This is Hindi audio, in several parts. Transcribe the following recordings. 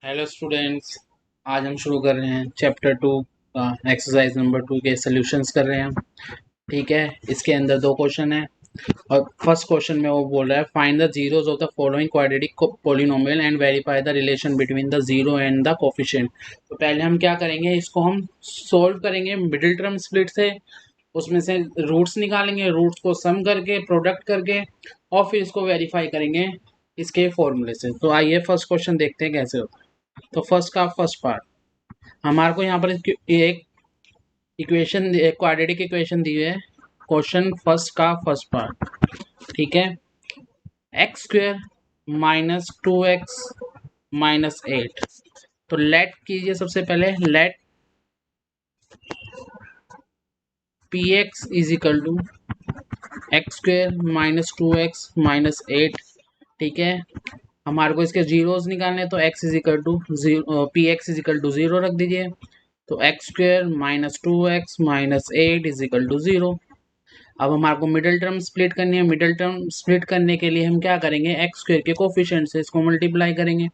Hello students. आज हम शुरू कर रहे हैं चैप्टर 2 का एक्सरसाइज नंबर 2 के सॉल्यूशंस कर रहे हैं। ठीक है, इसके अंदर दो क्वेश्चन है और फर्स्ट क्वेश्चन में वो बोल रहा है find the zeros of the following quadratic polynomial and verify the relation between the zero and the coefficient. तो पहले हम क्या करेंगे, इसको हम सोल्व करेंगे मिडिल टर्म स्प्लिट से, उसमें से रूट्स निकालेंगे, रूट्स को सम करके प्रोडक्ट करके और फिर इसको वेरीफाई करेंगे इसके फॉर्मूले से। तो आइए फर्स्ट क्वेश्चन देखते हैं कैसे होता है। तो फर्स्ट का फर्स्ट पार्ट हमारे को यहाँ पर एक इक्वेशन, एक क्वाड्रेटिक इक्वेशन दी हुई है। क्वेश्चन फर्स्ट का फर्स्ट पार्ट, ठीक है। X square minus 2x minus 8। तो लेट कीजिए, सबसे पहले let P x is equal to x square minus 2x minus 8। ठीक है, हमारे को इसके जीरोस निकालने, तो x is equal to p x is equal to 0 रख दीजिए। तो x square minus 2x minus 8 is equal to 0। अब हमारे को मिडिल टर्म स्प्लिट करनी है। मिडिल टर्म स्प्लिट करने के लिए हम क्या करेंगे, एक्स स्क्वेयर के कोफिशिएंट से इसको मल्टीप्लाई करेंगे।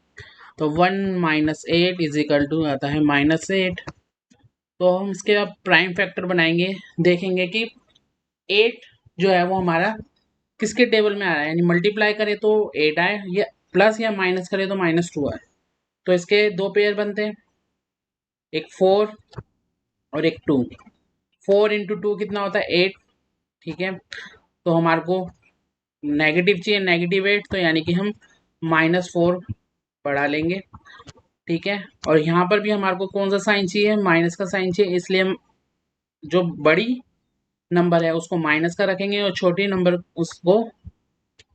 तो 1 माइनस 8 इज इक्वल टू आता है माइनस 8। तो हम इसके अब प्राइम फैक्टर बनाएंगे, देखेंगे कि 8 जो है वो हमारा किसके टेबल में आ रहा है, यानी मल्टीप्लाई करें तो 8 आए, या प्लस या माइनस करें तो -2 आए। तो इसके दो पेयर बनते हैं, एक 4 और एक 2। 4 इंटू 2 कितना होता है 8। ठीक है, तो हमारे को नेगेटिव चाहिए, -8, तो यानी कि हम -4 बढ़ा लेंगे। ठीक है, और यहाँ पर भी हमारे को कौन सा साइन चाहिए, माइनस का साइन चाहिए, इसलिए हम जो बड़ी नंबर है उसको माइनस का रखेंगे और छोटी नंबर उसको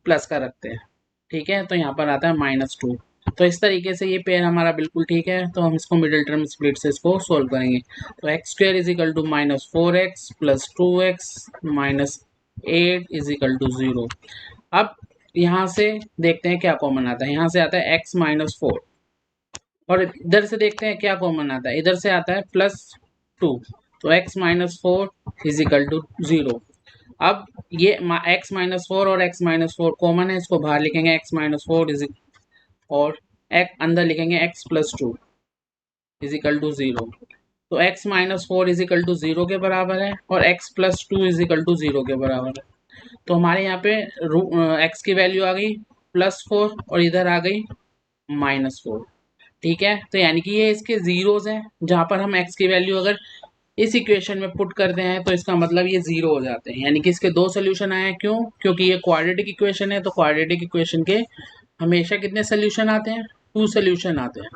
प्लस का रखते हैं। ठीक है, तो यहाँ पर आता है -2। तो इस तरीके से ये पेयर हमारा बिल्कुल ठीक है। तो हम इसको मिडिल टर्म स्प्लिट से इसको सोल्व करेंगे। तो x square is equal to -4x plus 2x minus 8 is equal to 0। अब यहाँ से देखते हैं क्या कॉमन आता है। यहाँ से आता है x माइनस 4 और इधर से देखते हैं क्या कॉमन आता है, इधर से आता है +2। तो x minus 4 is equal to 0। अब ये x माइनस 4 और x माइनस 4 कॉमन है, इसको बाहर लिखेंगे x माइनस 4 इज, और अंदर लिखेंगे x plus 2 is equal to 0। तो x minus 4 is equal to 0 के बराबर है और x plus 2 is equal to 0 के बराबर है। तो हमारे यहाँ पे x की वैल्यू आ गई +4 और इधर आ गई -4। ठीक है, तो यानी कि ये इसके जीरोज हैं, जहाँ पर हम x की वैल्यू अगर इस इक्वेशन में पुट करते हैं तो इसका मतलब ये 0 हो जाते हैं, यानी कि इसके दो सोल्यूशन आए हैं। क्यों? क्योंकि ये क्वाड्रेटिक इक्वेशन है, तो क्वाड्रेटिक इक्वेशन के हमेशा कितने सोल्यूशन आते हैं, 2 सोल्यूशन आते हैं।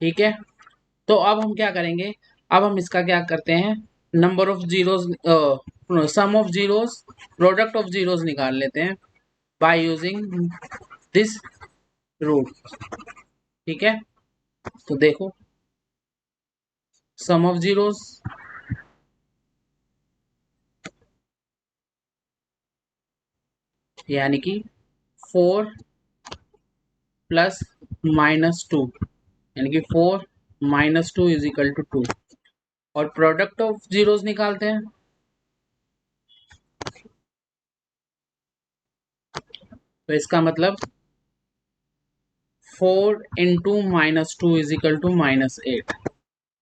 ठीक है, तो अब हम क्या करेंगे, अब हम इसका क्या करते हैं, number of zeros, sum of zeros, product of zeros निकाल लेते हैं बाय यूजिंग दिस रूल। ठीक है, तो देखो सम ऑफ जीरोस, यानी कि 4 प्लस -2, यानी कि 4 -2 इज इक्वल टू 2। और प्रोडक्ट ऑफ जीरोस निकालते हैं, तो इसका मतलब 4 इंटू -2 इज इक्वल टू -8।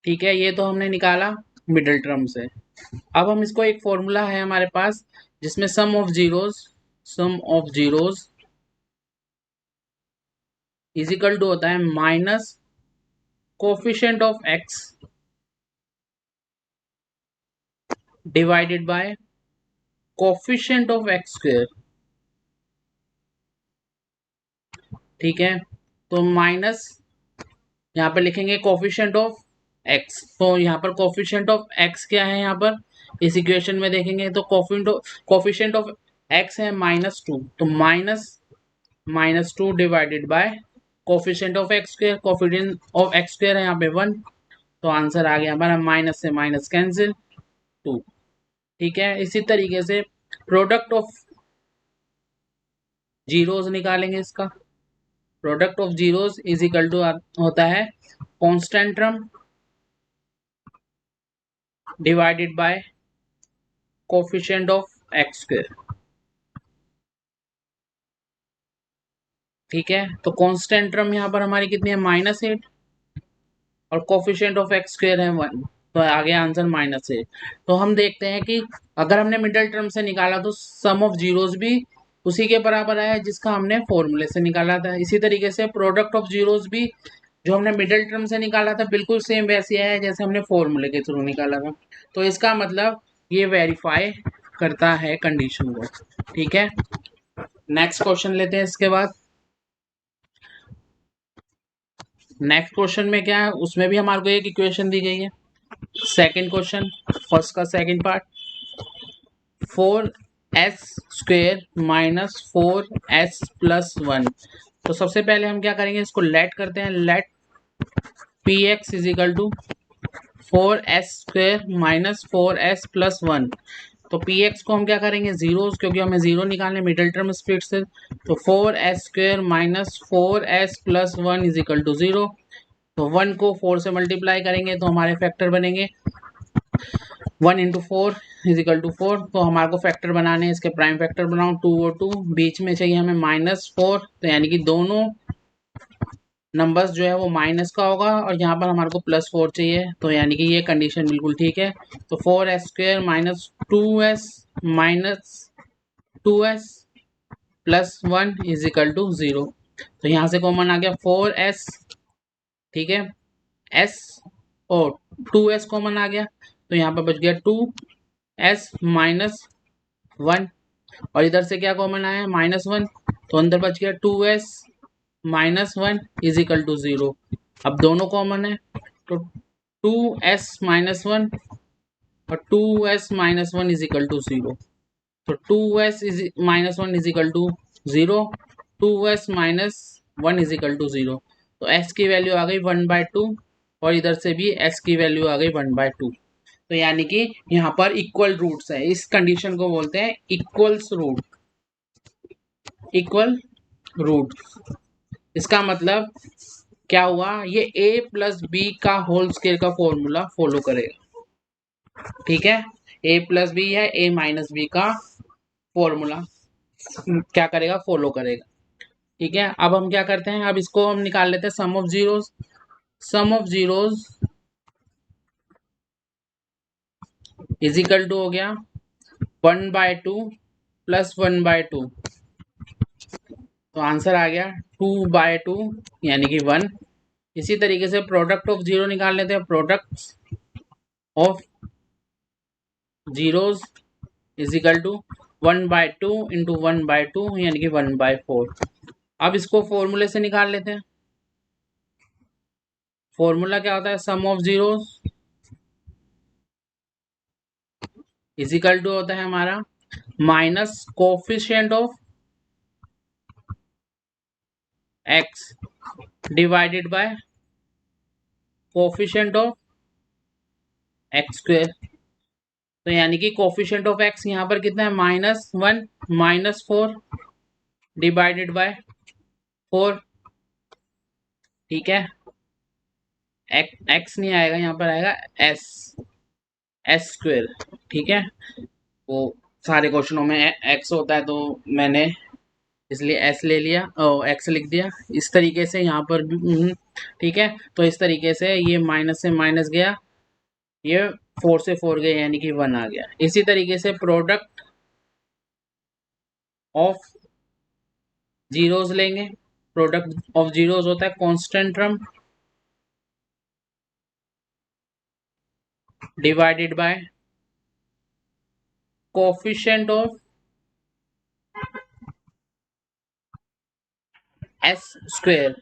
ठीक है, ये तो हमने निकाला मिडिल टर्म से। अब हम इसको, एक फॉर्मूला है हमारे पास जिसमें sum of zeros is equal to होता है minus coefficient of X divided by coefficient of x square. ठीक है, तो माइनस यहाँ पर लिखेंगे कोफिशिएंट ऑफ एक्स। तो यहाँ पर कोफिशिएंट ऑफ एक्स क्या है, यहाँ पर इस इक्वेशन में देखेंगे तो कोफिशिएंट ऑफ एक्स है -2। तो -2 divided by coefficient of x square. Coefficient of x square है यहाँ पे 1, तो आंसर आ गया हमारा, माइनस से माइनस कैंसिल 2। ठीक है, इसी तरीके से प्रोडक्ट ऑफ जीरोस निकालेंगे इसका। Product of zeros is equal to होता है constant term divided by coefficient of x square. ठीक है, तो कांस्टेंट टर्म यहाँ पर हमारी कितनी है, -8, और कोफिशिएंट ऑफ एक्स स्क्वायर है 1, तो आ गया आंसर -8। तो हम देखते हैं कि अगर हमने मिडिल टर्म से निकाला तो सम ऑफ जीरोस भी उसी के बराबर आया जिसका हमने फॉर्मूले से निकाला था। इसी तरीके से प्रोडक्ट ऑफ जीरोस भी जो हमने मिडिल टर्म से निकाला था बिल्कुल सेम वैसे आया है जैसे हमने फॉर्मूले के थ्रू निकाला था। तो इसका मतलब ये वेरीफाई करता है कंडीशन को। ठीक है, नेक्स्ट क्वेश्चन लेते हैं। इसके बाद नेक्स्ट क्वेश्चन में क्या है, उसमें भी हमारे को एक इक्वेशन दी गई है। सेकंड क्वेश्चन, फर्स्ट का सेकंड पार्ट, 4s² -4s+1। तो सबसे पहले हम क्या करेंगे, इसको लेट करते हैं। Let px = 4s² -4s+1। तो px को हम क्या करेंगे, जीरोस, क्योंकि हमें जीरो निकालने मिडिल टर्म स्प्लिट से। तो 4s² -4s+1 = 0। तो 1 को 4 से मल्टीप्लाई करेंगे तो हमारे फैक्टर बनेंगे 1 × 4 = 4। तो हमारे को फैक्टर बनाने हैं, इसके प्राइम फैक्टर बनाओ 2 और 2, बीच में चाहिए हमें -4, तो यानी कि दोनों नंबर्स जो है वो माइनस का होगा, और यहाँ पर हमारे को +4 चाहिए, तो यानी कि ये कंडीशन बिल्कुल ठीक है। तो 4s² -2s+1 = 0। तो यहाँ से कॉमन आ गया 4s, ठीक है, s और 2s कॉमन आ गया, तो यहाँ पर बच गया 2s-1, और इधर से क्या कॉमन आया, -1, तो अंदर बच गया 2s-1 = 0। अब दोनों कॉमन है, तो 2s-1 और 2s-1 = 0। तो 2s-1 = 0, 2s-1 = 0। तो s की वैल्यू आ गई 1/2, और इधर से भी s की वैल्यू आ गई 1/2। तो यानी कि यहाँ पर इक्वल रूट्स है, इस कंडीशन को बोलते हैं इक्वल्स रूट, इक्वल रूट। इसका मतलब क्या हुआ, ये a+b का होल स्क्वायर का फॉर्मूला फॉलो करेगा। ठीक है, a+b है a-b का फॉर्मूला क्या करेगा, फॉलो करेगा। ठीक है, अब हम क्या करते हैं, अब इसको हम निकाल लेते हैं sum of zeros. Sum of zeros = हो गया 1/2 + 1/2। तो आंसर आ गया 2/2 यानी कि 1। इसी तरीके से प्रोडक्ट ऑफ जीरो निकाल लेते हैं। प्रोडक्ट ऑफ जीरोस = 1/2 × 1/2 यानी कि 1/4। अब इसको फॉर्मूले से निकाल लेते हैं। फॉर्मूला क्या होता है, सम ऑफ जीरोस = होता है हमारा minus coefficient of X divided by coefficient of x²। तो यानी कि कोफिशिएंट ऑफ एक्स यहाँ पर कितना है, -1 -4 डिवाइडेड बाय 4। ठीक है, एक्स नहीं आएगा, यहाँ पर आएगा s²। ठीक है, वो सारे क्वेश्चनों में एक्स होता है, तो मैंने इसलिए एस ले लिया और एक्स लिख दिया। इस तरीके से यहाँ पर भी ठीक है, तो इस तरीके से ये माइनस से माइनस गया, ये 4 से 4 गया, यानी कि 1 आ गया। इसी तरीके से प्रोडक्ट ऑफ जीरोस लेंगे। प्रोडक्ट ऑफ जीरोस होता है constant term divided by coefficient of s²।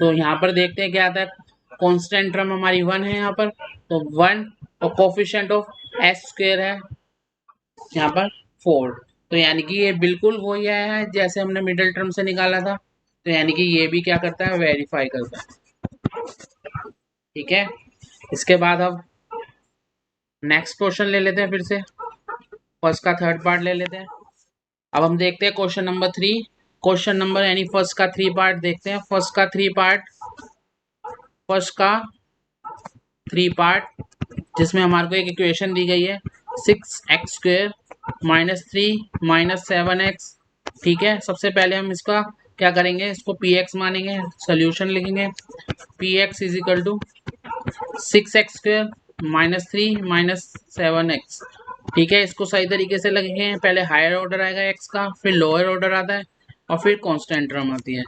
तो यहाँ पर देखते हैं क्या आता है, कांस्टेंट टर्म हमारी 1 है यहाँ पर, तो 1, और कोफिशिएंट ऑफ s² है यहाँ पर 4। तो यानी कि ये बिल्कुल वही आया है जैसे हमने मिडिल टर्म से निकाला था, तो यानी कि ये भी क्या करता है, वेरीफाई करता है। ठीक है, इसके बाद अब नेक्स्ट क्वेश्चन ले लेते हैं, फिर से फर्स्ट का थर्ड पार्ट ले लेते हैं। अब हम देखते हैं क्वेश्चन नंबर 3। क्वेश्चन नंबर यानी फर्स्ट का 3 पार्ट देखते हैं। फर्स्ट का 3 पार्ट जिसमें हमारे को एक इक्वेशन दी गई है 6x² -3 -7x। ठीक है, सबसे पहले हम इसका क्या करेंगे, इसको पी एक्स मानेंगे, सोल्यूशन लिखेंगे p x is equal to 6x² -3 -7x। ठीक है, इसको सही तरीके से लिखेंगे, पहले हायर ऑर्डर आएगा एक्स का, फिर लोअर ऑर्डर आता है और फिर कांस्टेंट टर्म आती है।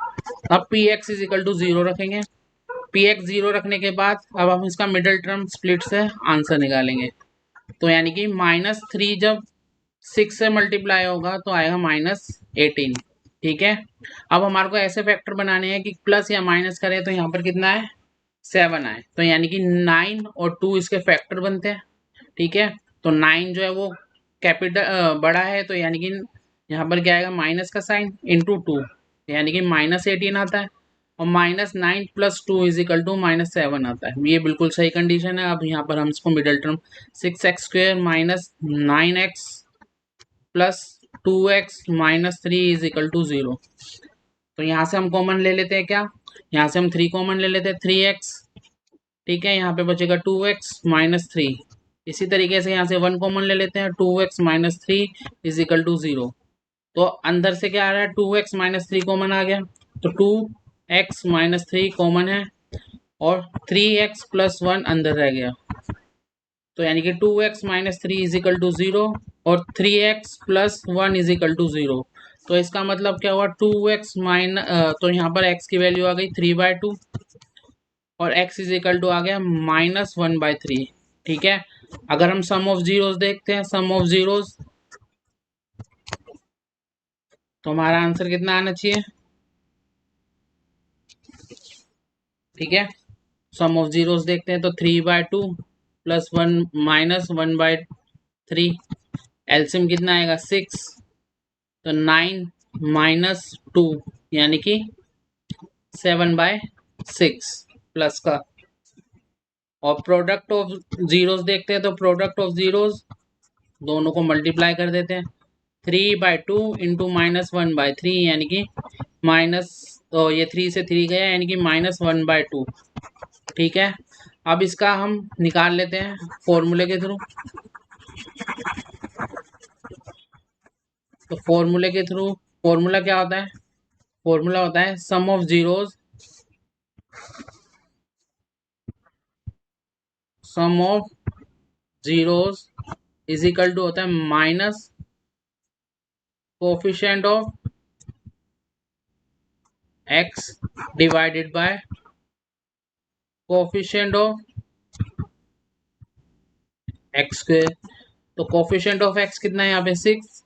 अब p x is equal to 0 रखेंगे। पी एक्स 0 रखने के बाद अब हम इसका मिडिल टर्म स्प्लिट से आंसर निकालेंगे। तो यानी कि -3 जब 6 से मल्टीप्लाई होगा तो आएगा -18। ठीक है, अब हमारे को ऐसे फैक्टर बनाने हैं कि प्लस या माइनस करें तो यहाँ पर कितना है 7 आए, तो यानी कि 9 और 2 इसके फैक्टर बनते हैं। ठीक है, तो 9 जो है वो कैपिटल बड़ा है, तो यानी कि यहाँ पर क्या आएगा माइनस का साइन इंटू 2, यानी कि -18 आता है, और -9 + 2 इज इक्वल टू -7 आता है। ये बिल्कुल सही कंडीशन है। अब यहाँ पर हम इसको middle term 6x² -9x plus 2x -3 is equal to 0। तो यहाँ से हम कॉमन ले लेते हैं, क्या यहाँ से हम 3 कॉमन ले लेते हैं, 3x। ठीक है, यहाँ पे बचेगा 2x -3। इसी तरीके से यहाँ से 1 कॉमन ले लेते हैं, 2x -3 इज इक्वल टू 0। तो अंदर से क्या आ रहा है 2x -3 कॉमन आ गया, तो 2x -3 कॉमन है और 3x + 1 अंदर रह गया, तो यानी कि 2x -3 इज इक्वल टू 0 और 3x + 1 इज इक्वल टू 0। तो इसका मतलब क्या हुआ 2x तो यहाँ पर x की वैल्यू आ गई 3/2 और x इज इक्वल टू आ गया -1/3। ठीक है, अगर हम सम ऑफ जीरोस देखते हैं, सम ऑफ जीरोस, तो हमारा आंसर कितना आना चाहिए। ठीक है, सम ऑफ जीरोस देखते हैं तो 3/2 + 1 -1/3, एलसीएम कितना आएगा 6, तो 9 - 2 यानी कि 7/6 प्लस का। और प्रोडक्ट ऑफ जीरोस देखते हैं तो प्रोडक्ट ऑफ जीरोस दोनों को मल्टीप्लाई कर देते हैं, 3/2 इंटू -1/3 यानी कि माइनस, तो ये 3 से 3 गया यानी कि -1/2। ठीक है, अब इसका हम निकाल लेते हैं फॉर्मूले के थ्रू। तो फॉर्मूले के थ्रू, फॉर्मूला क्या होता है, फॉर्मूला होता है sum of zeros, sum of zeros is equal to होता है minus coefficient of X divided by coefficient of x square. तो कोफिशिएंट ऑफ एक्स कितना है यहाँ पे 6,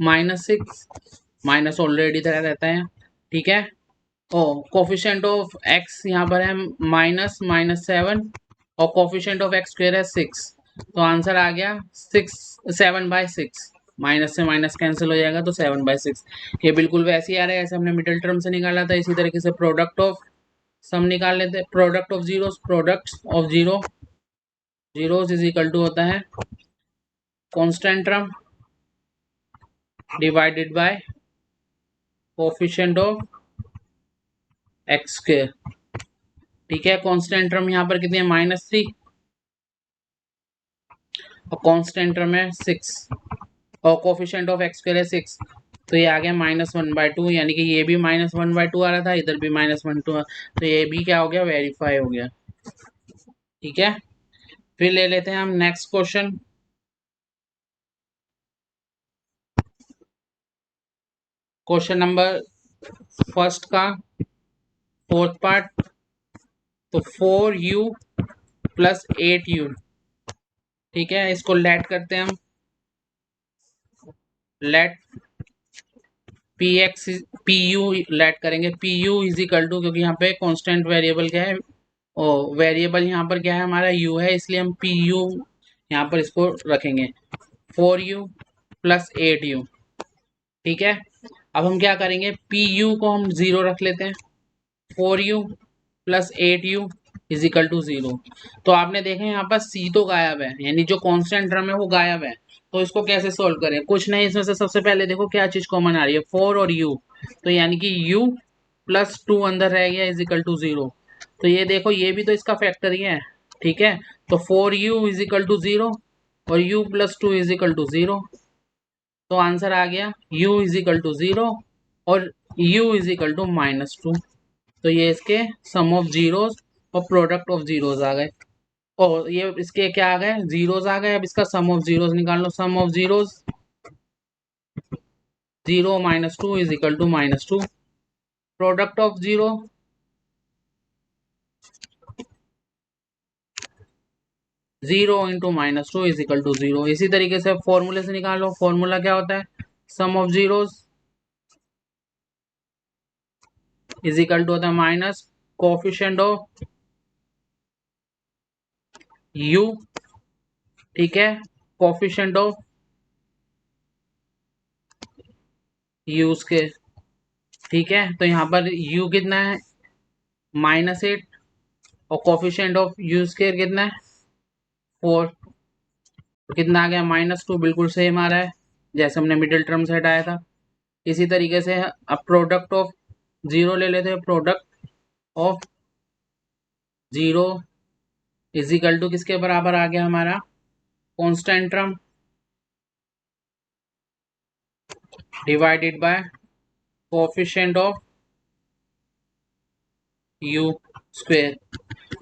-6, माइनस ऑलरेडी तरह रहता है। ठीक है, ओ कोफिशिएंट ऑफ एक्स यहाँ पर है -7 और कोफिशिएंट ऑफ एक्स स्क्वायर है 6, तो आंसर आ गया 7/6। माइनस से माइनस कैंसिल हो जाएगा तो 7/6। ये बिल्कुल वैसे ही आ रहा है जैसे हमने मिडिल टर्म से निकाला था। इसी तरीके से प्रोडक्ट ऑफ सम निकाल लेते हैं, product of zeros, product of zeros is equal to होता है constant term divided by coefficient of x square. ठीक है, कांस्टेंट टर्म यहाँ पर कितनी है -3 और कांस्टेंट टर्म है 6 और कोफिशिएंट ऑफ एक्स स्क्वायर है 6, तो ये आ गया -1/2, यानी कि ये भी -1/2 आ रहा था, इधर भी -1/2, तो ये भी क्या हो गया वेरीफाई हो गया। ठीक है, फिर ले लेते हैं हम next question. Question number first का 4th पार्ट, तो 4u + 8u। ठीक है, इसको लेट करते हैं हम, let P X P U let करेंगे, P U is equal to, क्योंकि यहाँ पे कांस्टेंट वेरिएबल क्या है, ओ वेरिएबल यहाँ पर क्या है हमारा u है, इसलिए हम पी यू यहाँ पर इसको रखेंगे 4u + 8u। ठीक है, अब हम क्या करेंगे पी यू को हम 0 रख लेते हैं, 4u + 8u is equal to 0। तो आपने देखा यहाँ पर c तो गायब है, यानी जो कांस्टेंट टर्म है वो गायब है। तो इसको कैसे सोल्व करें, कुछ नहीं, इसमें से सबसे पहले देखो क्या चीज कॉमन आ रही है 4 और u, तो यानी कि u + 2 अंदर रह गया इज इक्वल टू 0। तो ये देखो ये भी तो इसका फैक्टर ही है। ठीक है, तो 4u इज इक्वल टू 0 और u + 2 इज इक्वल टू 0, तो आंसर आ गया u इज इक्वल टू 0 और u इज इक्वल टू -2। तो ये इसके सम ऑफ जीरोस और प्रोडक्ट ऑफ जीरोस आ गए, और ये इसके क्या आ गए, जीरोस आ गए। अब इसका सम ऑफ जीरोस निकाल लो। Sum of zeros 0 -2 is equal to -2। Product of 0 0 into -2 is equal to 0। इसी तरीके से फॉर्मूले से निकालो। फॉर्मूला क्या होता है, sum of zeros is equal to होता है माइनस कोफिशिएंट ऑफ u, ठीक है, कोफिशिएंट ऑफ u के, ठीक है। तो यहाँ पर u कितना है, -8, और कोफिशिएंट ऑफ u स्केयर कितना है, 4। तो कितना आ गया, -2, बिल्कुल सेम आ रहा है जैसे हमने मिडिल टर्म से हटाया था। इसी तरीके से अब प्रोडक्ट ऑफ 0 ले लेते हैं। Product of 0 is equal to किसके बराबर आ गया हमारा, constant term divided by coefficient of u square.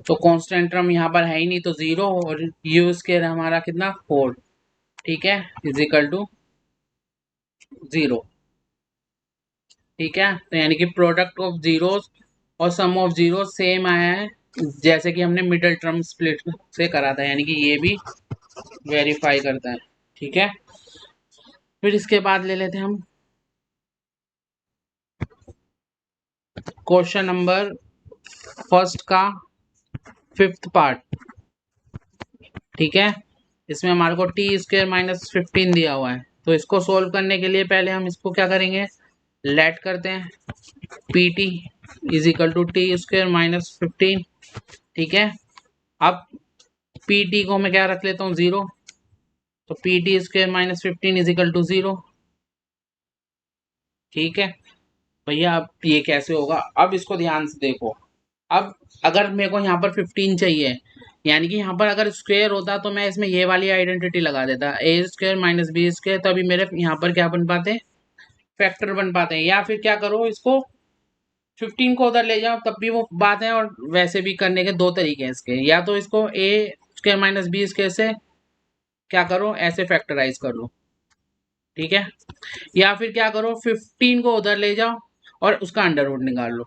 तो कांस्टेंट टर्म यहाँ पर है ही नहीं, तो 0, और u स्क्वेयर हमारा कितना, 4, ठीक है, इज इक्वल टू 0, ठीक है। तो यानी कि प्रोडक्ट ऑफ जीरोस और सम ऑफ जीरो सेम आया है जैसे कि हमने मिडिल टर्म स्प्लिट से करा था, यानी कि ये भी वेरीफाई करता है, ठीक है। फिर इसके बाद ले लेते हैं हम क्वेश्चन नंबर फर्स्ट का 5th पार्ट, ठीक है। इसमें हमारे को टी स्क्वेयर -15 दिया हुआ है। तो इसको सोल्व करने के लिए पहले हम इसको क्या करेंगे, लेट करते हैं, p t is equal to t square -15, ठीक है। अब पी टी को मैं क्या रख लेता हूँ, 0। तो p t square -15 is equal to 0, ठीक है। भैया अब ये कैसे होगा, अब इसको ध्यान से देखो। अब अगर मेरे को यहाँ पर 15 चाहिए, यानी कि यहाँ पर अगर स्क्वेयर होता तो मैं इसमें ये वाली आइडेंटिटी लगा देता, ए स्क्वेयर -बी स्क्वेयर, तभी मेरे यहाँ पर क्या बन पाते, फैक्टर बन पाते हैं। या फिर क्या करो, इसको 15 को उधर ले जाओ, तब भी वो बात है। और वैसे भी करने के दो तरीके हैं इसके, या तो इसको ए स्क्वेयर -बी स्क्वेयर से क्या करो, ऐसे फैक्टराइज कर लो, ठीक है। या फिर क्या करो, 15 को उधर ले जाओ और उसका अंडर रूट निकाल लो,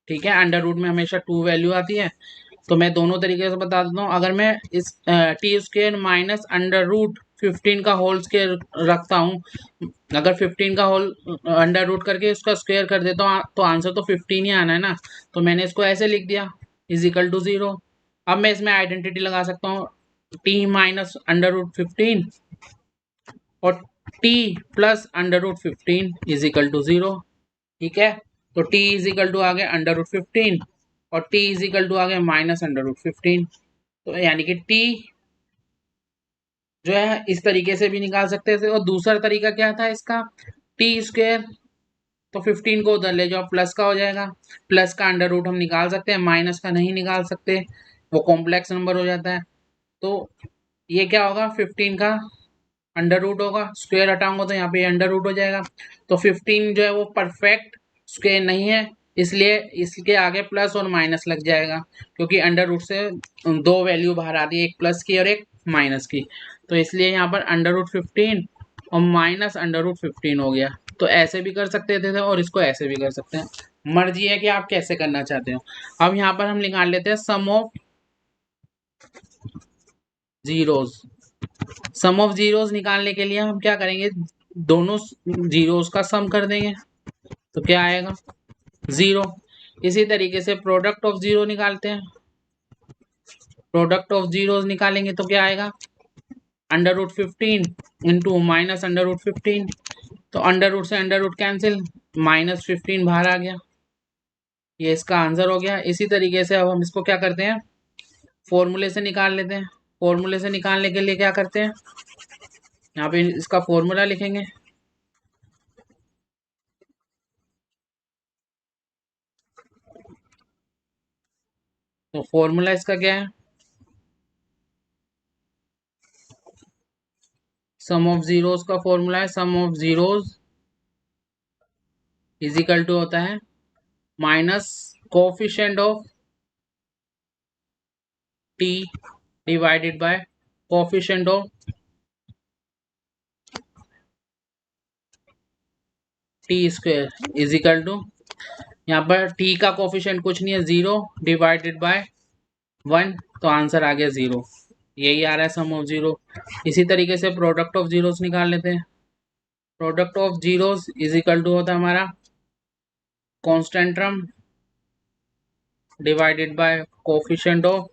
ठीक है। अंडर रूट में हमेशा 2 वैल्यू आती है। तो मैं दोनों तरीके से बता देता हूँ। अगर मैं इस t square minus under root 15 का होल स्क्वेयर रखता हूँ, अगर 15 का होल अंडर रूट करके उसका स्क्वेयर कर देता हूँ, तो आंसर तो 15 ही आना है ना। तो मैंने इसको ऐसे लिख दिया, इज इक्वल टू 0। अब मैं इसमें आइडेंटिटी लगा सकता हूँ, टी माइनस अंडर रूट 15 और t plus under root 15 is equal to 0, ठीक है। तो t इज इक्वल टू आ गया अंडर रूट 15 और t इज इक्वल टू आ गया माइनस अंडर रूट 15। तो यानी कि t जो है इस तरीके से भी निकाल सकते थे। और दूसरा तरीका क्या था इसका, टी स्क्वेयर, तो 15 को उधर ले जाओ, प्लस का हो जाएगा। प्लस का अंडर रूट हम निकाल सकते हैं, माइनस का नहीं निकाल सकते, वो कॉम्प्लेक्स नंबर हो जाता है। तो ये क्या होगा, 15 का अंडर रूट होगा, स्क्वायर हटाऊंगा तो यहाँ पे अंडर रूट हो जाएगा। तो 15 जो है वो परफेक्ट स्क्वायर नहीं है, इसलिए इसके आगे प्लस और माइनस लग जाएगा, क्योंकि अंडर रूट से दो वैल्यू बाहर आती है, एक प्लस की और एक माइनस की। तो इसलिए यहाँ पर अंडर रूट 15 और माइनस अंडर रूट 15 हो गया। तो ऐसे भी कर सकते थे और इसको ऐसे भी कर सकते हैं, मर्जी है कि आप कैसे करना चाहते हो। अब यहाँ पर हम निकाल लेते हैं sum of zeros. Sum of zeros निकालने के लिए हम क्या करेंगे, दोनों जीरोस का सम कर देंगे, तो क्या आएगा, 0। इसी तरीके से प्रोडक्ट ऑफ जीरो निकालते हैं। प्रोडक्ट ऑफ जीरोस निकालेंगे तो क्या आएगा, under root 15 into minus under root 15। तो अंडर रूट से अंडर रूट कैंसिल, -15 बाहर आ गया, ये इसका आंसर हो गया। इसी तरीके से अब हम इसको क्या करते हैं, फॉर्मूले से निकाल लेते हैं। फॉर्मूले से निकालने के लिए क्या करते हैं, यहाँ पे इसका फॉर्मूला लिखेंगे। तो फॉर्मूला इसका क्या है, सम ऑफ जीरोस का फॉर्मूला है, sum of zeros is equal to होता है minus coefficient of T divided by coefficient of T square is equal to, यहाँ पर टी का कोफिशिएंट कुछ नहीं है, 0 डिवाइडेड बाय 1, तो आंसर आ गया 0। यही आ रहा है सम ऑफ जीरो। इसी तरीके से प्रोडक्ट ऑफ जीरोस निकाल लेते हैं। Product of zeros is equal to होता है हमारा constant term divided by coefficient of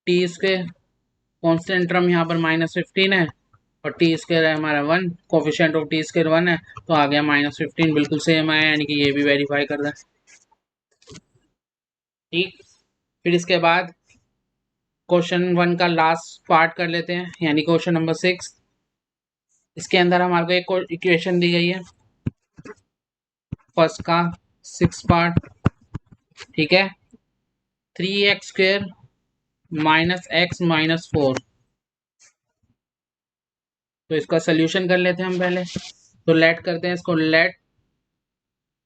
T square. Constant term यहाँ पर -15 है और टी स्क्वायर है हमारा 1, कोफिशिएंट ऑफ टी स्क्वायर 1 है, तो आ गया -15, बिल्कुल सेम आया, यानी कि ये भी वेरीफाई कर रहा है। ठीक, फिर इसके बाद क्वेश्चन 1 का लास्ट पार्ट कर लेते हैं, यानी क्वेश्चन नंबर 6। इसके अंदर हमारे को एक इक्वेशन दी गई है फर्स्ट का 6 पार्ट। ठीक है, 3x² -x-4। तो इसका सोल्यूशन कर लेते हैं हम पहले। तो लेट करते हैं इसको, let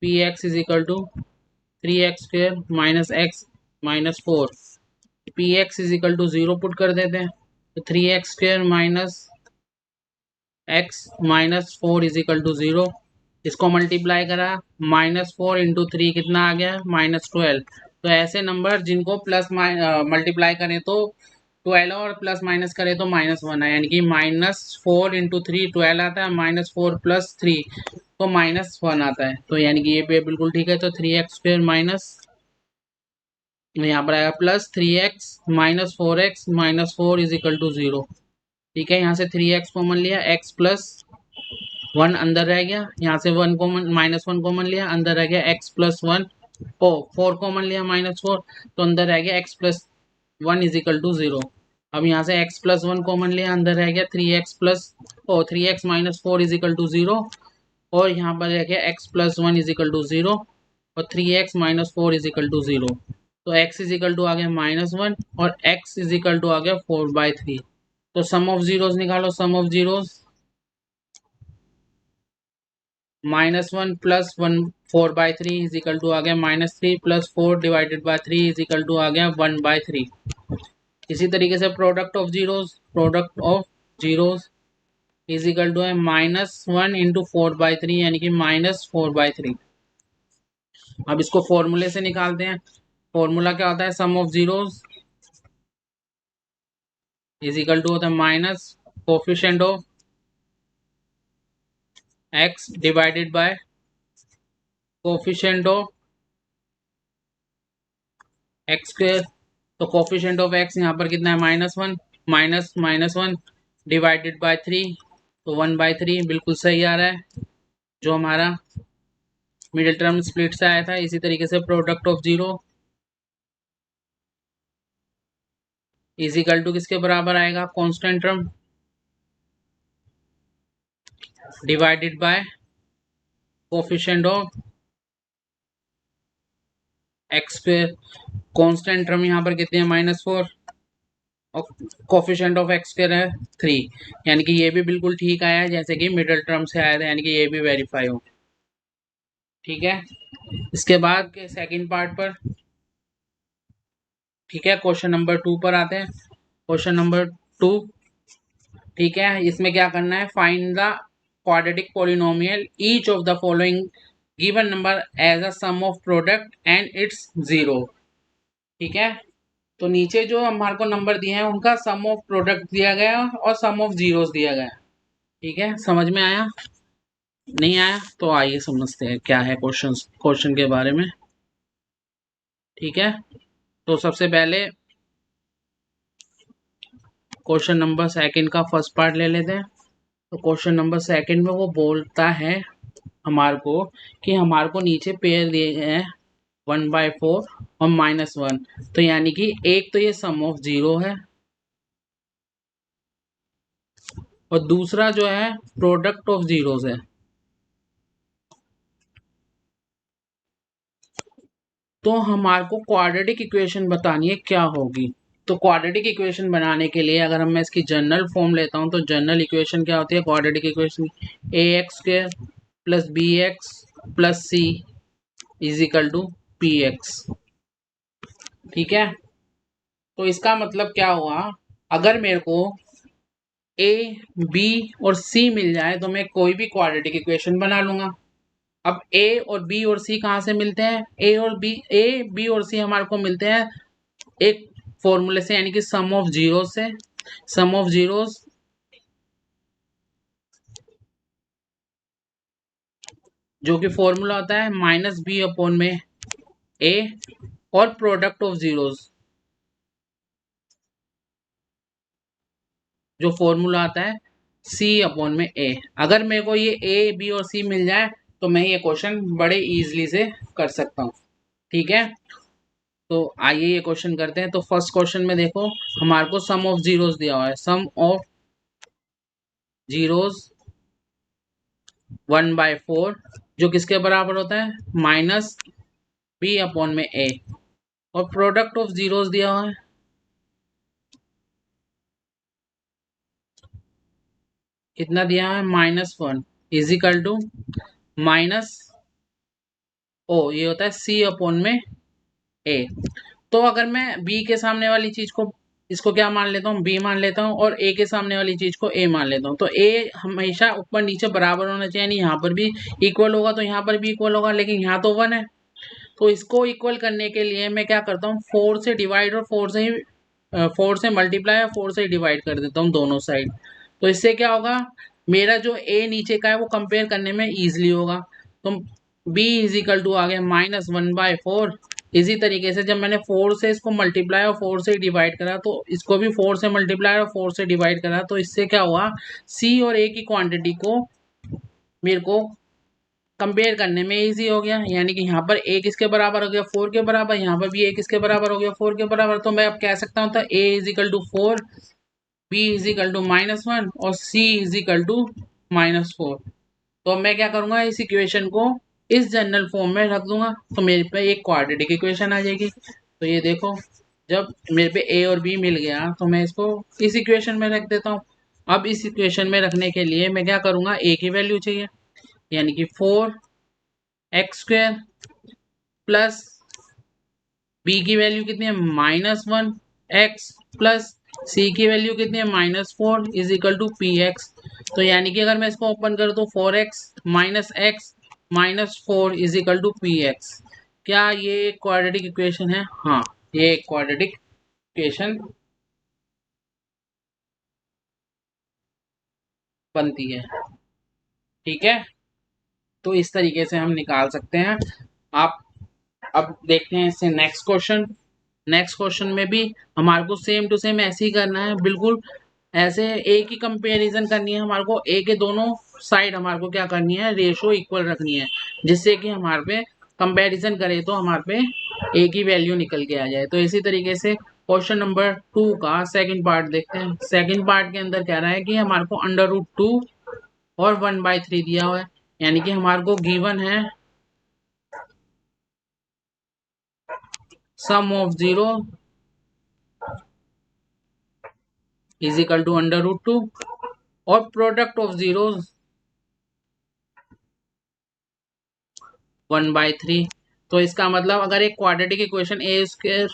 P x is equal to 3x² -x-4। P x is equal to 0 put कर देते हैं, तो 3x² -x-4 is equal to 0। इसको मल्टीप्लाई करा, -4 इंटू 3 कितना आ गया, -12। तो ऐसे नंबर जिनको प्लस मल्टीप्लाई करें तो 12 और प्लस माइनस करें तो -1 है, यानी कि -4 इंटू 3 12 आता है, -4 प्लस 3 तो -1 आता है। तो यानी कि ये पे बिल्कुल ठीक है। तो 3x² माइनस, यहाँ पर आएगा plus 3x -4x-4 is equal to 0। ठीक है, यहाँ से 3x कॉमन लिया, x प्लस 1 अंदर रह गया, यहाँ से 1 कॉमन, -1 कॉमन लिया, अंदर रह गया x प्लस 1, ओ 4 कॉमन लिया -4, तो अंदर रह गया x plus 1 is equal to 0। अब यहाँ से x प्लस 1 कॉमन लिया, अंदर रह गया 3x plus, oh 3x -4 is equal to 0, और यहाँ पर रह गया x plus 1 is equal to 0 और 3x -4 इज इक्वल टू 0। तो x इज इक्वल टू आ गया -1 और x इज इक्वल टू आ गया 4/3। तो सम ऑफ जीरोस निकालो, sum of zeros -1 plus 1 4/3 is equal to आ गया -3 plus 4 divided by 3 is equal to आ गया 1/3। इसी तरीके से product of zeros is equal to है -1 इंटू 4/3, यानी कि -4/3। अब इसको फॉर्मूले से निकालते हैं। फॉर्मूला क्या होता है, sum of zeros is equal to होता है minus coefficient of x divided by coefficient of x square. तो कोफिशिएंट ऑफ x यहाँ पर कितना है, -1 -1 डिवाइडेड बाय 3, तो 1/3 बिल्कुल सही आ रहा है, जो हमारा मिडिल टर्म स्प्लिट से आया था। इसी तरीके से product of zero is equal to किसके बराबर आएगा, constant term divided by coefficient of x square. Constant term यहाँ पर कितने हैं, -4 और कोफिशिएंट ऑफ एक्स स्क्वायर है 3, यानी कि ये भी बिल्कुल ठीक आया है जैसे कि मिडिल टर्म से आया था, यानी कि ये भी वेरीफाई हो। ठीक है, इसके बाद के सेकंड पार्ट पर, ठीक है, क्वेश्चन नंबर 2 पर आते हैं। क्वेश्चन नंबर 2, ठीक है, इसमें क्या करना है, find the quadratic polynomial each of the following given number as a sum of product and its zero. ठीक है, तो नीचे जो हमारे को नंबर दिए हैं उनका सम ऑफ प्रोडक्ट दिया गया और सम ऑफ जीरोस दिया गया। ठीक है, समझ में आया, नहीं आया तो आइए समझते हैं क्या है क्वेश्चन के बारे में। ठीक है, तो सबसे पहले क्वेश्चन नंबर सेकंड का फर्स्ट पार्ट ले लेते हैं। तो क्वेश्चन नंबर सेकंड में वो बोलता है हमारे को कि हमारे को नीचे पेयर दिए गए हैं 1/4 और -1, तो यानी कि एक तो ये सम ऑफ जीरो है और दूसरा जो है प्रोडक्ट ऑफ जीरोस है। तो हमारे को क्वाड्रेटिक इक्वेशन बतानी है क्या होगी। तो क्वाड्रेटिक इक्वेशन बनाने के लिए अगर मैं इसकी जनरल फॉर्म लेता हूँ तो जनरल इक्वेशन क्या होती है quadratic equation, a x square plus b x plus c is equal to p x. ठीक है, तो इसका मतलब क्या हुआ, अगर मेरे को ए बी और सी मिल जाए तो मैं कोई भी क्वाड्रेटिक इक्वेशन बना लूंगा। अब ए और बी और सी कहाँ से मिलते हैं, ए बी और सी हमारे को मिलते हैं एक फॉर्मूले से, यानी कि सम ऑफ जीरो से। सम ऑफ जीरोस जो कि फॉर्मूला होता है माइनस बी अपॉन में ए, और प्रोडक्ट ऑफ जीरोस जो फॉर्मूला आता है सी अपॉन में ए। अगर मेरे को ये ए बी और सी मिल जाए तो मैं ये क्वेश्चन बड़े इजीली से कर सकता हूँ। ठीक है, तो आइए ये क्वेश्चन करते हैं। तो फर्स्ट क्वेश्चन में देखो हमारे को सम ऑफ जीरोस दिया हुआ है, सम ऑफ जीरोस 1/4 जो किसके बराबर होता है माइनस बी अपॉन में ए, और प्रोडक्ट ऑफ जीरोस दिया हुआ है कितना दिया है -1 इजिकल टू माइनस ओ, ये होता है सी अपॉन में ए। तो अगर मैं बी के सामने वाली चीज को इसको क्या मान लेता हूँ, बी मान लेता हूँ, और ए के सामने वाली चीज को ए मान लेता हूँ, तो ए हमेशा ऊपर नीचे बराबर होना चाहिए, नहीं यहाँ पर भी इक्वल होगा तो यहाँ पर भी इक्वल होगा, लेकिन यहाँ तो 1 है। तो इसको इक्वल करने के लिए मैं क्या करता हूँ, 4 से डिवाइड और 4 से मल्टीप्लाई और 4 से डिवाइड कर देता हूँ दोनों साइड। तो इससे क्या होगा, मेरा जो ए नीचे का है वो कंपेयर करने में ईजिली होगा। तो b इज इक्वल टू आ गया -1/4। इसी तरीके से जब मैंने 4 से इसको मल्टीप्लाई और 4 से डिवाइड करा तो इसको भी 4 से मल्टीप्लाई और 4 से डिवाइड करा, तो इससे क्या हुआ, c और a की क्वांटिटी को मेरे को कंपेयर करने में इजी हो गया। यानी कि यहाँ पर a किसके बराबर हो गया 4 के बराबर, यहाँ पर भी a किसके बराबर हो गया 4 के बराबर। तो मैं अब कह सकता हूँ था a is equal to 4, b is equal to -1 और c इज इक्वल टू -4। तो मैं क्या करूंगा, इस इक्वेशन को इस जनरल फॉर्म में रख दूंगा तो मेरे पे एक क्वाड्रेटिक इक्वेशन आ जाएगी। तो ये देखो, जब मेरे पे ए और बी मिल गया तो मैं इसको इस इक्वेशन में रख देता हूँ। अब इस इक्वेशन में रखने के लिए मैं क्या करूंगा, ए की वैल्यू चाहिए, यानी कि 4x² प्लस बी की वैल्यू कितनी है -1x प्लस सी की वैल्यू कितनी है -4 is equal to p x. तो यानी कि अगर मैं इसको ओपन करूँ तो 4x -x -4 is equal to p x. क्या ये एक क्वाड्रेटिक इक्वेशन है? हाँ, ये एक क्वाड्रेटिक इक्वेशन बनती है। ठीक है, तो इस तरीके से हम निकाल सकते हैं। आप अब देखते हैं इससे नेक्स्ट क्वेश्चन। नेक्स्ट क्वेश्चन में भी हमारे को सेम टू सेम ऐसे ही करना है, बिल्कुल ऐसे ए की कंपैरिजन करनी है हमारे को। ए के दोनों साइड हमारे को क्या करनी है, रेशो इक्वल रखनी है, जिससे कि हमारे पे कंपैरिजन करे तो हमारे पे ए की वैल्यू निकल के आ जाए। तो इसी तरीके से क्वेश्चन नंबर 2 का सेकंड पार्ट देखते हैं। सेकंड पार्ट के अंदर कह रहा है कि हमारे को √2 और 1/3 दिया हुआ है, यानी कि हमारे को गिवन है sum of zero is equal to √2 और प्रोडक्ट ऑफ जीरोस 1/3। तो इसका मतलब अगर एक quadratic equation a²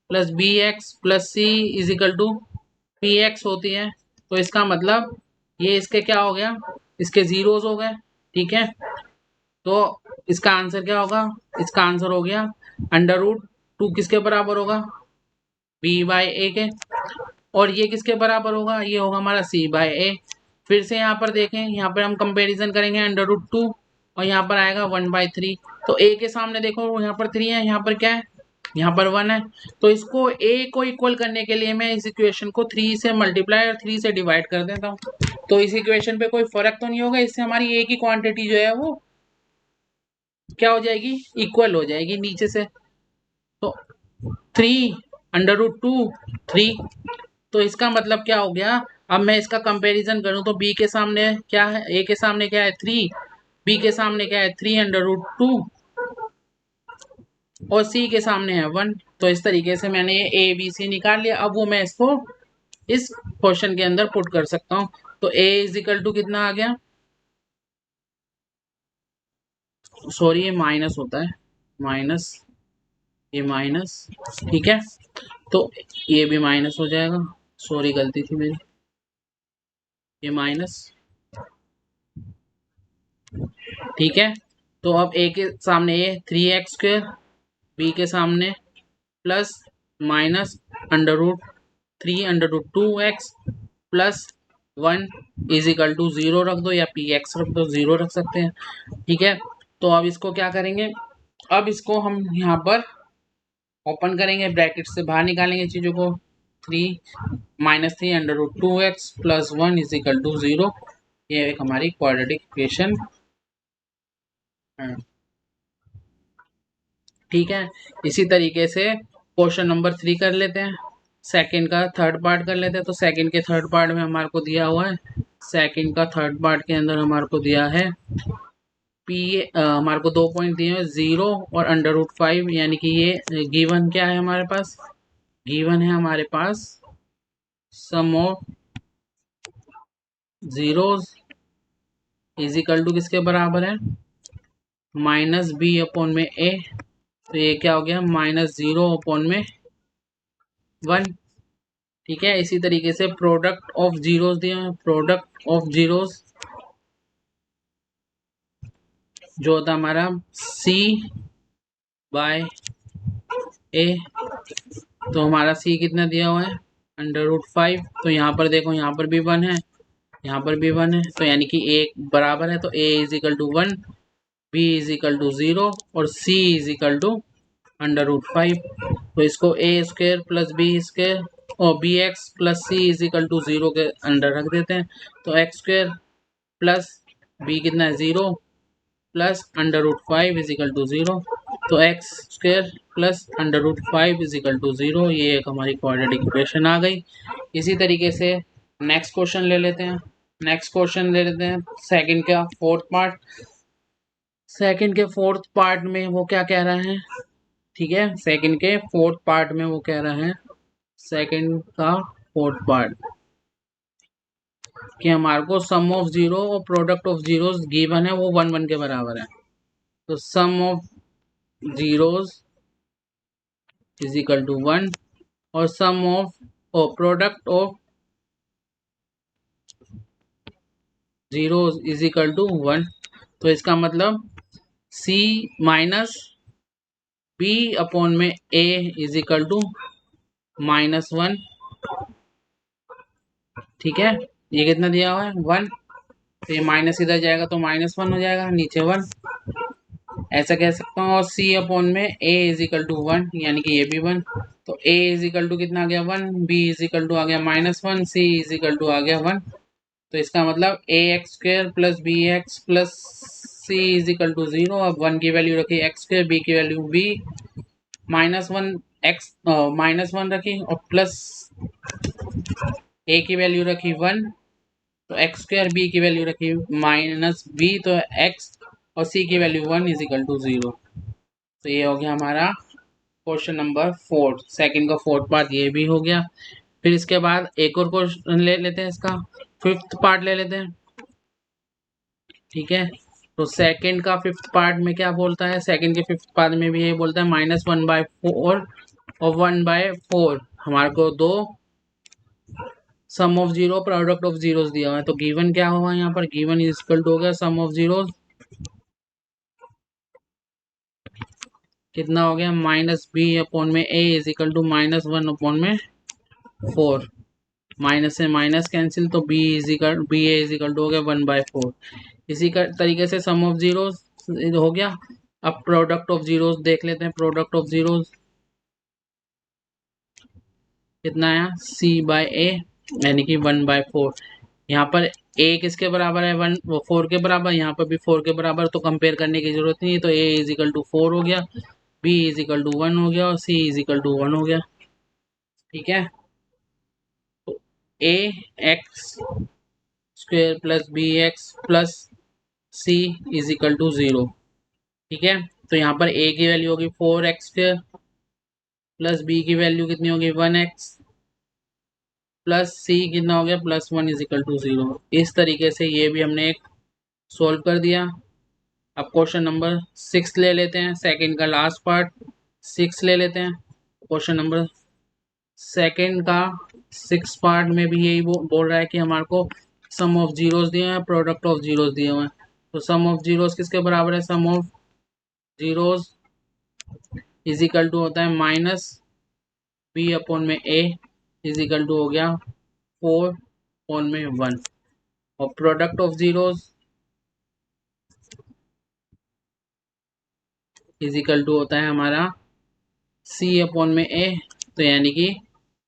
plus b x plus c is equal to p x होती है, तो इसका मतलब ये इसके क्या हो गया, इसके जीरोस हो गए। ठीक है, तो इसका आंसर क्या होगा, इसका आंसर हो गया √2 किसके बराबर होगा, b/a के, और ये किसके बराबर होगा, ये होगा हमारा c/a। फिर से यहाँ पर देखें, यहाँ पर हम कंपैरिजन करेंगे √2 और यहाँ पर आएगा 1/3। तो a के सामने देखो यहाँ पर 3 है, यहाँ पर क्या है, यहाँ पर 1 है। तो इसको a को इक्वल करने के लिए मैं इस इक्वेशन को 3 से मल्टीप्लाई और 3 से डिवाइड कर देता हूँ। तो इस इक्वेशन पे कोई फर्क तो नहीं होगा, इससे हमारी a की क्वांटिटी जो है वो क्या हो जाएगी, इक्वल हो जाएगी नीचे से। तो 3 √2 3। तो इसका मतलब क्या हो गया, अब मैं इसका कंपैरिजन करूं तो b के सामने क्या है, a के सामने क्या है 3, b के सामने क्या है 3 √2 और सी के सामने है 1। तो इस तरीके से मैंने ये ए बी सी निकाल लिया। अब वो मैं इसको इस क्वेश्चन के अंदर पुट कर सकता हूँ। तो ए इज इक्वल टू कितना आ गया, सॉरी ये माइनस होता है, माइनस, ये माइनस, ठीक है। तो ये भी माइनस हो जाएगा, सॉरी गलती थी मेरी, ये माइनस, ठीक है। तो अब ए के सामने ये 3x², बी के सामने plus minus under root 2x plus 1 is equal to 0 रख दो, या पी एक्स रख दो, 0 रख सकते हैं, ठीक है। तो अब इसको क्या करेंगे, अब इसको हम यहाँ पर ओपन करेंगे, ब्रैकेट से बाहर निकालेंगे चीज़ों को। 3 - 3 under root 2x plus 1 is equal to 0। ये एक हमारी क्वाड्रेटिक इक्वेशन है, ठीक है। इसी तरीके से क्वेश्चन नंबर 3 कर लेते हैं, सेकंड का थर्ड पार्ट कर लेते हैं। तो सेकंड के थर्ड पार्ट में हमारे को दिया हुआ है, सेकंड का थर्ड पार्ट के अंदर हमारे को दिया है पी, हमारे को 2 पॉइंट दिए हैं 0 और अंडर रूट 5, यानी कि ये गिवन क्या है हमारे पास, गिवन है हमारे पास sum of zeros is equal to किसके बराबर है, -b/a। तो ये क्या हो गया, -0/1, ठीक है। इसी तरीके से प्रोडक्ट ऑफ जीरोस दिए हैं, प्रोडक्ट ऑफ जीरोस जो होता है हमारा c/a। तो हमारा c कितना दिया हुआ है, अंडर रूट 5। तो यहाँ पर देखो, यहाँ पर भी 1 है, यहाँ पर भी 1 है, तो यानी कि a बराबर है। तो a is equal to 1, b is equal to 0 और c is equal to under root 5। तो इसको a² प्लस b² और bx plus c is equal to 0 के अंडर रख देते हैं। तो x² प्लस b कितना है 0 plus under root 5 is equal to 0। तो x² plus under root 5 is equal to 0। ये एक हमारी क्वाड्रेटिक इक्वेशन आ गई। इसी तरीके से नेक्स्ट क्वेश्चन ले लेते हैं, नेक्स्ट क्वेश्चन ले लेते हैं सेकंड का फोर्थ पार्ट। सेकंड के फोर्थ पार्ट में वो क्या कह रहा है, ठीक है, सेकंड के फोर्थ पार्ट में वो कह रहा है, सेकंड का फोर्थ पार्ट कि हमारे को सम ऑफ जीरो और प्रोडक्ट ऑफ जीरोस गिवन है, वो 1 1 के बराबर है। तो sum of zeros is equal to 1 और sum of product of zeros is equal to 1। तो इसका मतलब c minus b/a is equal to -1, ठीक है। ये कितना दिया हुआ है 1, तो ये माइनस इधर जाएगा तो -1 हो जाएगा, नीचे 1, ऐसा कह सकता हूँ। और c/में a इज इक्वल टू 1, यानी कि ये भी 1। तो a इज इक्वल टू कितना आ गया 1, b इज इक्वल टू आ गया -1, c इज इक्वल टू आ गया 1। तो इसका मतलब ax² plus bx plus c is equal to 0। अब 1 की वैल्यू रखी x², b की वैल्यू b, -1 रखी और प्लस a की वैल्यू रखी 1, तो x² b की वैल्यू रखी -b, तो x और c की वैल्यू 1 इज इक्वल टू 0। तो ये हो गया हमारा क्वेश्चन नंबर 4, सेकंड का फोर्थ पार्ट ये भी हो गया। फिर इसके बाद एक और क्वेश्चन ले लेते हैं, इसका फिफ्थ पार्ट ले लेते हैं, ठीक है। तो सेकंड का फिफ्थ पार्ट में क्या बोलता है, सेकंड के फिफ्थ पार्ट में भी ये बोलता है -1/4 और 1/4। हमारे को दो sum of zero product of zeros दिया हुआ है। तो गिवन क्या होगा, यहाँ पर गिवन इज इक्वल टू हो गया सम ऑफ जीरोस कितना हो गया, -b/a is equal to -1/4। Minus से माइनस कैंसिल, तो b a is equal to हो गया 1/4। इसी का तरीके से सम ऑफ जीरोस हो गया। अब प्रोडक्ट ऑफ जीरोस देख लेते हैं, प्रोडक्ट ऑफ जीरोस कितना आया c/a, यानी कि 1/4। यहाँ पर a किसके बराबर है, 4 के बराबर, यहाँ पर भी 4 के बराबर, तो कंपेयर करने की जरूरत नहीं है। तो a इज इक्वल टू 4 हो गया, b इज इक्वल टू 1 हो गया और c इज इक्वल टू 1 हो गया, ठीक है। तो ax² plus bx plus c is equal to 0, ठीक है। तो यहाँ पर a की वैल्यू होगी 4x² प्लस b की वैल्यू कितनी होगी 1x प्लस c कितना हो गया +1 = 0। इस तरीके से ये भी हमने एक सोल्व कर दिया। अब क्वेश्चन नंबर 6 ले लेते हैं, सेकंड का लास्ट पार्ट 6 ले लेते हैं। क्वेश्चन नंबर सेकंड का 6 पार्ट में भी यही बोल रहा है कि हमारे को सम ऑफ जीरोस दिए हैं, प्रोडक्ट ऑफ जीरोस दिए हुए हैं। तो सम ऑफ जीरोस किसके बराबर है, sum of zeros is equal to होता है -b/a इज इक्वल टू हो गया 4/1 और product of zeros is equal to होता है हमारा c/a। तो यानी कि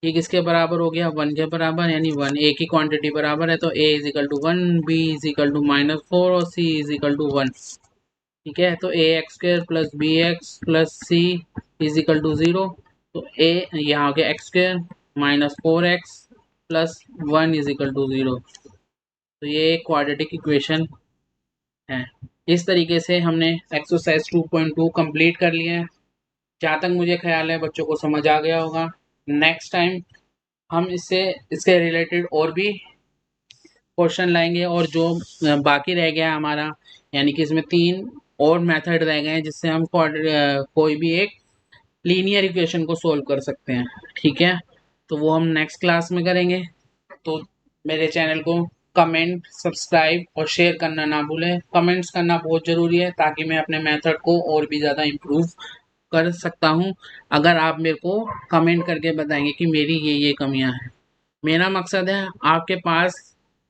ये किसके बराबर हो गया 1 के बराबर, यानी 1 a की क्वांटिटी बराबर है तो a = 1, b = -4 और c = 1। ठीक है, तो ax² plus bx plus c = 0। तो a यहाँ हो गया x² -4x प्लस 1 = 0। तो ये एक क्वाड्रेटिक इक्वेशन है। इस तरीके से हमने एक्सरसाइज 2.2 कंप्लीट कर लिए हैं। जहाँ तक मुझे ख्याल है बच्चों को समझ आ गया होगा। नेक्स्ट टाइम हम इसके रिलेटेड और भी क्वेश्चन लाएंगे और जो बाकी रह गया हमारा, यानी कि इसमें 3 और मेथड रह गए हैं जिससे हम कोई भी एक लीनियर इक्वेशन को सोल्व कर सकते हैं। ठीक है, तो वो हम नेक्स्ट क्लास में करेंगे। तो मेरे चैनल को कमेंट, सब्सक्राइब और शेयर करना ना भूलें। कमेंट्स करना बहुत ज़रूरी है ताकि मैं अपने मेथड को और भी ज़्यादा इम्प्रूव कर सकता हूँ। अगर आप मेरे को कमेंट करके बताएंगे कि मेरी ये कमियां हैं। मेरा मकसद है आपके पास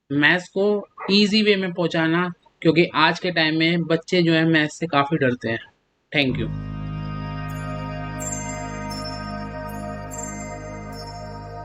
मैथ्स को इजी वे में पहुंचाना, क्योंकि आज के टाइम में बच्चे जो है मैथ्स से काफ़ी डरते हैं। Thank you.